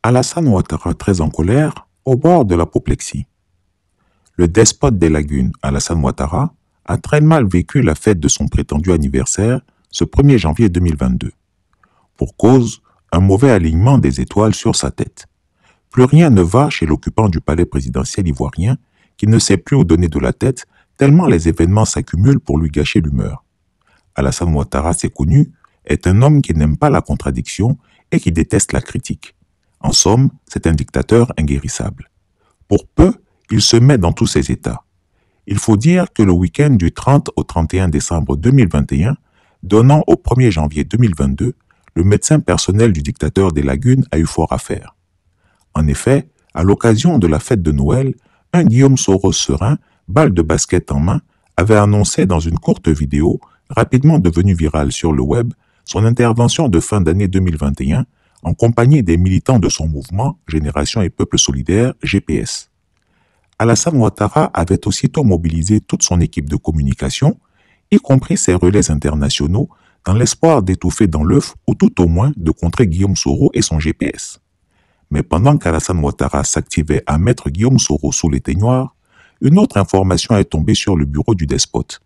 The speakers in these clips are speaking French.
Alassane Ouattara très en colère, au bord de l'apoplexie. Le despote des lagunes, Alassane Ouattara, a très mal vécu la fête de son prétendu anniversaire ce 1er janvier 2022. Pour cause, un mauvais alignement des étoiles sur sa tête. Plus rien ne va chez l'occupant du palais présidentiel ivoirien qui ne sait plus où donner de la tête tellement les événements s'accumulent pour lui gâcher l'humeur. Alassane Ouattara, c'est connu, est un homme qui n'aime pas la contradiction et qui déteste la critique. En somme, c'est un dictateur inguérissable. Pour peu, il se met dans tous ses états. Il faut dire que le week-end du 30 au 31 décembre 2021, donnant au 1er janvier 2022, le médecin personnel du dictateur des lagunes a eu fort à faire. En effet, à l'occasion de la fête de Noël, un Guillaume Soro serein, balle de basket en main, avait annoncé dans une courte vidéo, rapidement devenue virale sur le web, son intervention de fin d'année 2021 en compagnie des militants de son mouvement Génération et Peuple Solidaire, GPS. Alassane Ouattara avait aussitôt mobilisé toute son équipe de communication, y compris ses relais internationaux, dans l'espoir d'étouffer dans l'œuf ou tout au moins de contrer Guillaume Soro et son GPS. Mais pendant qu'Alassane Ouattara s'activait à mettre Guillaume Soro sous l'éteignoir, une autre information est tombée sur le bureau du despote.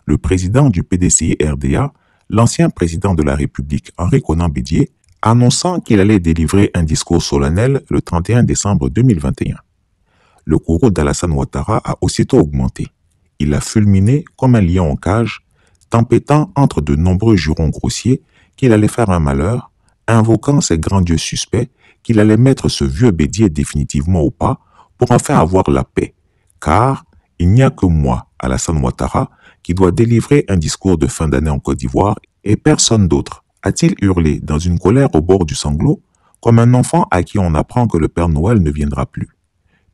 Le président du PDCI-RDA, l'ancien président de la République Henri Konan Bédié, annonçant qu'il allait délivrer un discours solennel le 31 décembre 2021. Le courroux d'Alassane Ouattara a aussitôt augmenté. Il a fulminé comme un lion en cage, tempêtant entre de nombreux jurons grossiers qu'il allait faire un malheur, invoquant ses grands dieux suspects qu'il allait mettre ce vieux Bédié définitivement au pas pour enfin avoir la paix. Car il n'y a que moi, Alassane Ouattara, qui doit délivrer un discours de fin d'année en Côte d'Ivoire et personne d'autre, a-t-il hurlé dans une colère au bord du sanglot, comme un enfant à qui on apprend que le Père Noël ne viendra plus.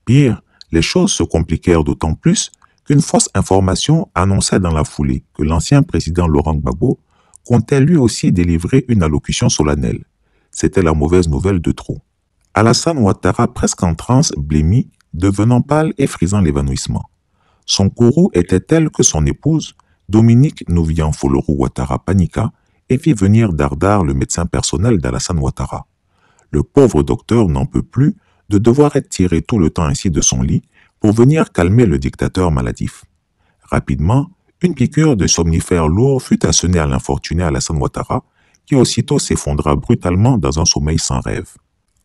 Pire, les choses se compliquèrent d'autant plus qu'une fausse information annonçait dans la foulée que l'ancien président Laurent Gbagbo comptait lui aussi délivrer une allocution solennelle. C'était la mauvaise nouvelle de trop. Alassane Ouattara, presque en transe, blêmit, devenant pâle et frisant l'évanouissement. Son courroux était tel que son épouse, Dominique Nouvian Folorou Ouattara, paniqua et fit venir Dardar, le médecin personnel d'Alassane Ouattara. Le pauvre docteur n'en peut plus de devoir être tiré tout le temps ainsi de son lit pour venir calmer le dictateur maladif. Rapidement, une piqûre de somnifère lourd fut assenée à l'infortuné Alassane Ouattara, qui aussitôt s'effondra brutalement dans un sommeil sans rêve.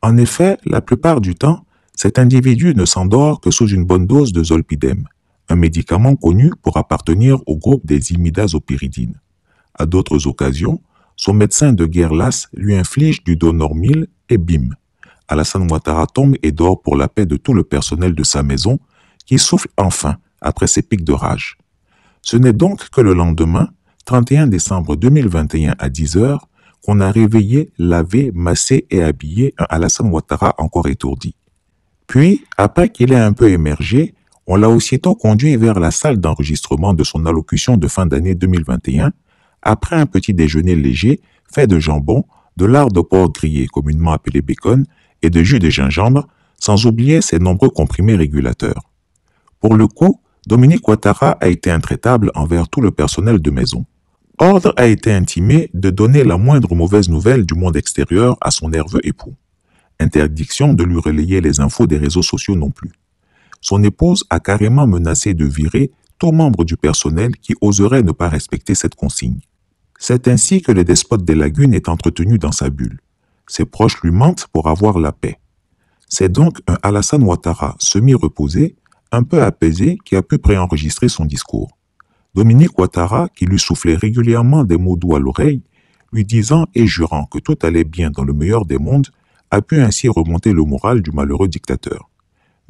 En effet, la plupart du temps, cet individu ne s'endort que sous une bonne dose de zolpidem, un médicament connu pour appartenir au groupe des imidazopyridines. À d'autres occasions, son médecin de guerre lasse lui inflige du Donormil et bim. Alassane Ouattara tombe et dort pour la paix de tout le personnel de sa maison, qui souffle enfin après ses pics de rage. Ce n'est donc que le lendemain, 31 décembre 2021 à 10h, qu'on a réveillé, lavé, massé et habillé un Alassane Ouattara encore étourdi. Puis, après qu'il ait un peu émergé, on l'a aussitôt conduit vers la salle d'enregistrement de son allocution de fin d'année 2021, après un petit déjeuner léger fait de jambon, de lard de porc grillé communément appelé bacon et de jus de gingembre, sans oublier ses nombreux comprimés régulateurs. Pour le coup, Dominique Ouattara a été intraitable envers tout le personnel de maison. Ordre a été intimé de donner la moindre mauvaise nouvelle du monde extérieur à son nerveux époux. Interdiction de lui relayer les infos des réseaux sociaux non plus. Son épouse a carrément menacé de virer tout membre du personnel qui oserait ne pas respecter cette consigne. C'est ainsi que le despote des lagunes est entretenu dans sa bulle. Ses proches lui mentent pour avoir la paix. C'est donc un Alassane Ouattara semi-reposé, un peu apaisé, qui a pu préenregistrer son discours. Dominique Ouattara, qui lui soufflait régulièrement des mots doux à l'oreille, lui disant et jurant que tout allait bien dans le meilleur des mondes, a pu ainsi remonter le moral du malheureux dictateur.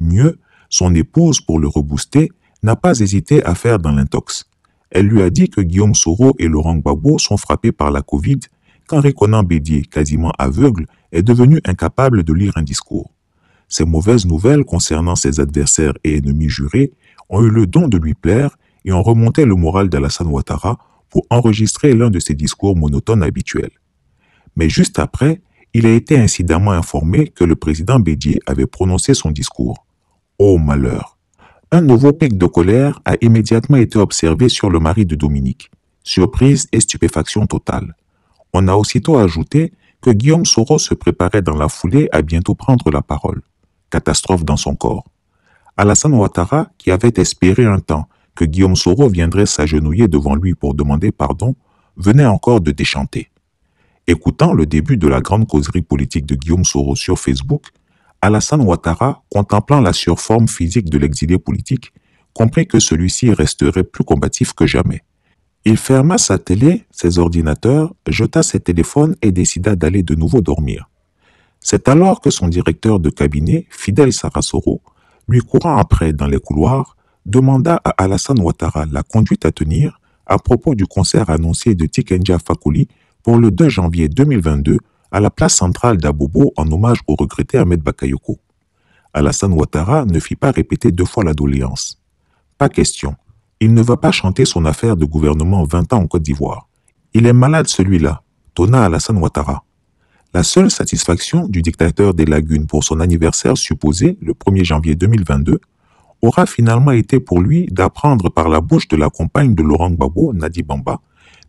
Mieux, son épouse, pour le rebooster, n'a pas hésité à faire dans l'intox. Elle lui a dit que Guillaume Soro et Laurent Gbagbo sont frappés par la Covid, qu'Henri Konan Bédié, quasiment aveugle, est devenu incapable de lire un discours. Ces mauvaises nouvelles concernant ses adversaires et ennemis jurés ont eu le don de lui plaire et ont remonté le moral d'Alassane Ouattara pour enregistrer l'un de ses discours monotones habituels. Mais juste après, il a été incidemment informé que le président Bédié avait prononcé son discours. Oh malheur! Un nouveau pic de colère a immédiatement été observé sur le mari de Dominique. Surprise et stupéfaction totale. On a aussitôt ajouté que Guillaume Soro se préparait dans la foulée à bientôt prendre la parole. Catastrophe dans son corps. Alassane Ouattara, qui avait espéré un temps que Guillaume Soro viendrait s'agenouiller devant lui pour demander pardon, venait encore de déchanter. Écoutant le début de la grande causerie politique de Guillaume Soro sur Facebook, Alassane Ouattara, contemplant la surforme physique de l'exilé politique, comprit que celui-ci resterait plus combatif que jamais. Il ferma sa télé, ses ordinateurs, jeta ses téléphones et décida d'aller de nouveau dormir. C'est alors que son directeur de cabinet, Fidel Sarasoro, lui courant après dans les couloirs, demanda à Alassane Ouattara la conduite à tenir à propos du concert annoncé de Tikenja Fakoly pour le 2 janvier 2022 à la place centrale d'Abobo en hommage au regretté Ahmed Bakayoko. Alassane Ouattara ne fit pas répéter 2 fois la doléance. Pas question. Il ne va pas chanter son affaire de gouvernement 20 ans en Côte d'Ivoire. Il est malade celui-là, tonna Alassane Ouattara. La seule satisfaction du dictateur des Lagunes pour son anniversaire supposé, le 1er janvier 2022, aura finalement été pour lui d'apprendre par la bouche de la compagne de Laurent Gbagbo, Nadi Bamba,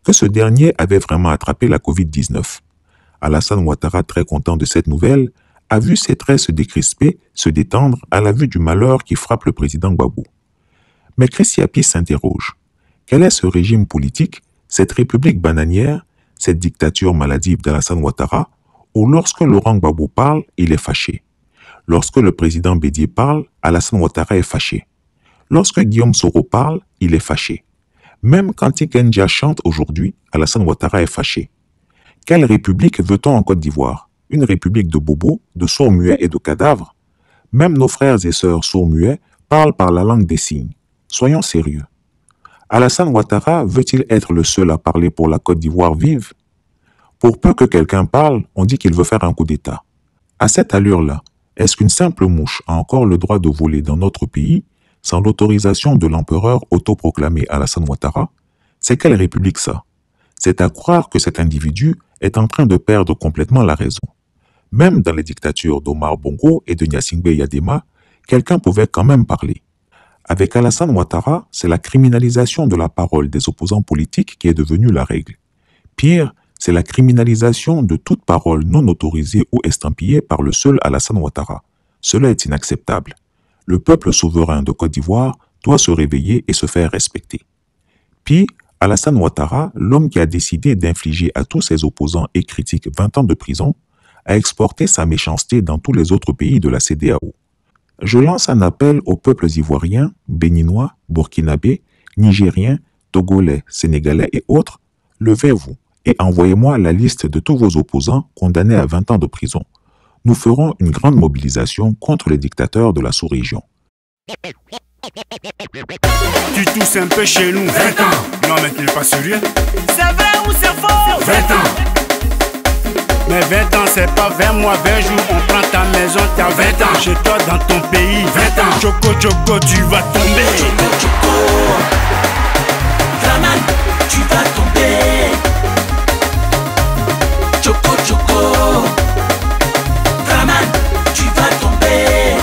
que ce dernier avait vraiment attrapé la Covid-19. Alassane Ouattara, très content de cette nouvelle, a vu ses traits se décrisper, se détendre à la vue du malheur qui frappe le président Gbagbo. Mais Chris Yapi s'interroge. Quel est ce régime politique, cette république bananière, cette dictature maladive d'Alassane Ouattara, où lorsque Laurent Gbagbo parle, il est fâché. Lorsque le président Bédié parle, Alassane Ouattara est fâché. Lorsque Guillaume Soro parle, il est fâché. Même quand Tikenja chante aujourd'hui, Alassane Ouattara est fâché. Quelle république veut-on en Côte d'Ivoire? Une république de bobos, de sourds-muets et de cadavres? Même nos frères et sœurs sourds-muets parlent par la langue des signes. Soyons sérieux. Alassane Ouattara veut-il être le seul à parler pour la Côte d'Ivoire vive? Pour peu que quelqu'un parle, on dit qu'il veut faire un coup d'État. À cette allure-là, est-ce qu'une simple mouche a encore le droit de voler dans notre pays sans l'autorisation de l'empereur autoproclamé Alassane Ouattara? C'est quelle république ça? C'est à croire que cet individu est en train de perdre complètement la raison. Même dans les dictatures d'Omar Bongo et de Gnassingbé Yadema, quelqu'un pouvait quand même parler. Avec Alassane Ouattara, c'est la criminalisation de la parole des opposants politiques qui est devenue la règle. Pire, c'est la criminalisation de toute parole non autorisée ou estampillée par le seul Alassane Ouattara. Cela est inacceptable. Le peuple souverain de Côte d'Ivoire doit se réveiller et se faire respecter. Puis, Alassane Ouattara, l'homme qui a décidé d'infliger à tous ses opposants et critiques 20 ans de prison, a exporté sa méchanceté dans tous les autres pays de la CEDEAO. Je lance un appel aux peuples ivoiriens, béninois, burkinabés, nigériens, togolais, sénégalais et autres, levez-vous et envoyez-moi la liste de tous vos opposants condamnés à 20 ans de prison. Nous ferons une grande mobilisation contre les dictateurs de la sous-région. Tu tousses un peu chez nous. 20 ans. Non mais tu n'es pas sérieux. C'est vrai ou c'est faux? 20 ans. Mais 20 ans c'est pas 20 mois, 20 jours. On prend ta maison, t'as 20 ans. Chez toi dans ton pays, 20 ans. Choco, choco, tu vas tomber. Choco, choco. Draman, tu vas tomber. Choco, choco. Draman, tu vas tomber.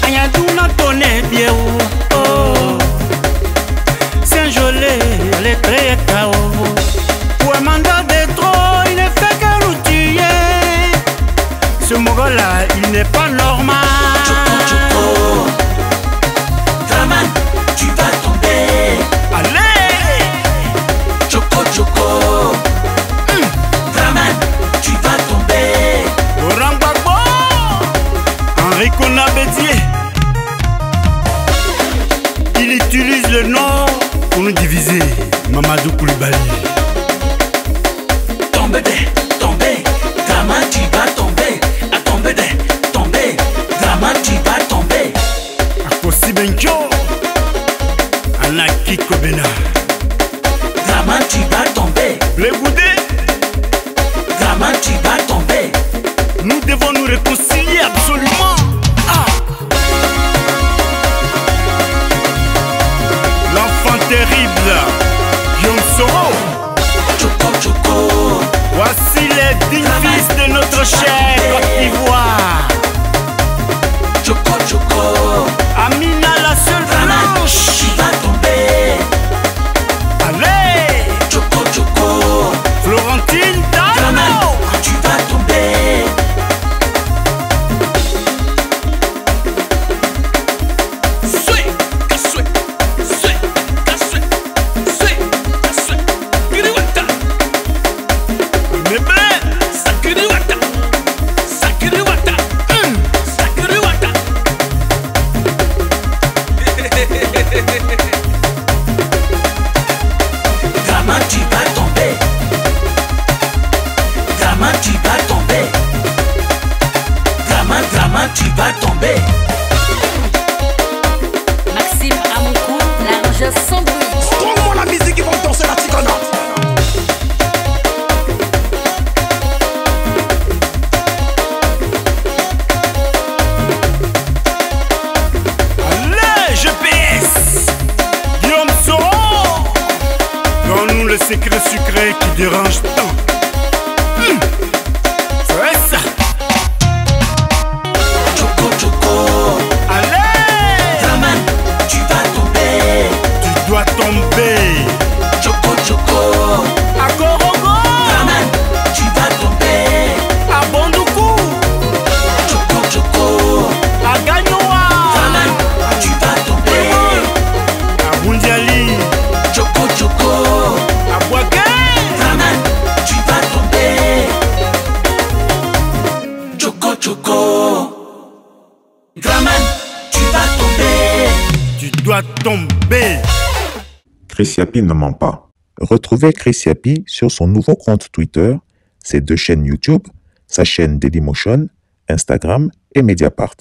Ayaduna tonne bien oh. Saint-Gelais, elle est très cao. Pour un mandat de trop, il ne fait que nous tuer. Ce mogol-là, il n'est pas normal. Choco, choco. Draman, tu vas tomber. Allez. Choco, choco. Draman, tu vas tomber. Laurent Gbagbo, Henri Konabédié. Il utilise le nom pour nous diviser. Mamadou Koulibaly. Tombe tomber. Draman, tu vas tomber. À tomber tomber. Draman, tu vas tomber. Akosi Benjo, Anaki Kobena. Draman, tu vas tomber. Le Goudé, Draman, tu vas tomber. nous devons nous réconcilier absolument. L'enfant terrible, Guillaume Soro. Choco, choco. Voici les dignes fils de notre chère Côte d'Ivoire. Choco, choco. Amina la seule Draman, blanche. tu vas tomber. Allez, Choco, choco. Florentine Dai. sans bruit. Trouve-moi la musique qui va danser la ticonate. Allez, GPS Guillaume Soro, donne-nous le secret sucré qui dérange tant. Fais ça. Choco Choco, Allez, Draman, tu vas tomber. tu dois tomber. Choco Choco, À Gorogo, Draman, tu vas tomber. à Bondoukou, Choco Choco, à Gagnoa, Draman, tu vas tomber. à Bundiali, Choco Choco, à Boaké, Draman, tu vas tomber. Choco Choco, Draman, tu vas tomber. tu dois tomber. Chris Yapi ne ment pas. Retrouvez Chris Yapi sur son nouveau compte Twitter, ses 2 chaînes YouTube, sa chaîne Dailymotion, Instagram et Mediapart.